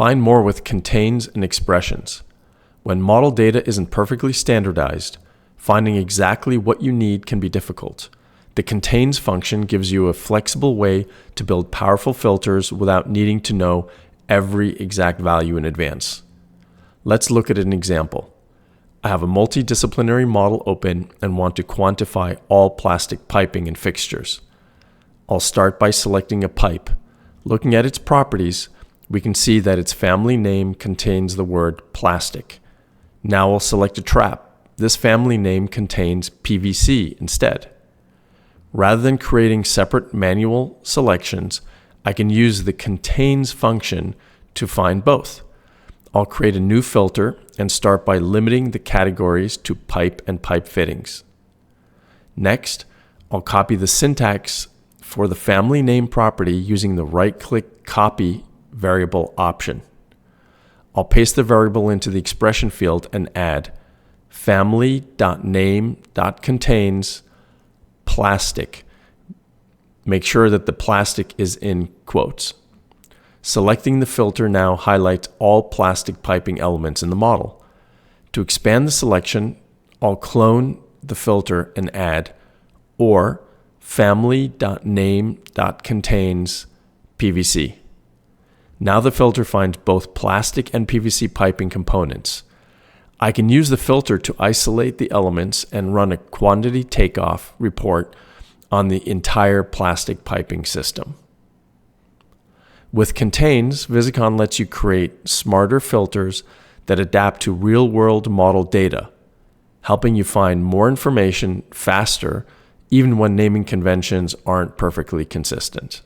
Find more with contains and expressions. When model data isn't perfectly standardized, finding exactly what you need can be difficult. The contains function gives you a flexible way to build powerful filters without needing to know every exact value in advance. Let's look at an example. I have a multidisciplinary model open and want to quantify all plastic piping and fixtures. I'll start by selecting a pipe. Looking at its properties, we can see that its family name contains the word plastic. Now I'll select a trap. This family name contains PVC instead. Rather than creating separate manual selections, I can use the contains function to find both. I'll create a new filter and start by limiting the categories to pipe and pipe fittings. Next, I'll copy the syntax for the family name property using the right-click copy variable option. I'll paste the variable into the expression field and add family.name.contains plastic. Make sure that the plastic is in quotes. Selecting the filter now highlights all plastic piping elements in the model. To expand the selection, I'll clone the filter and add or family.name.contains PVC. Now the filter finds both plastic and PVC piping components. I can use the filter to isolate the elements and run a quantity takeoff report on the entire plastic piping system. With contains, Visicon lets you create smarter filters that adapt to real-world model data, helping you find more information faster even when naming conventions aren't perfectly consistent.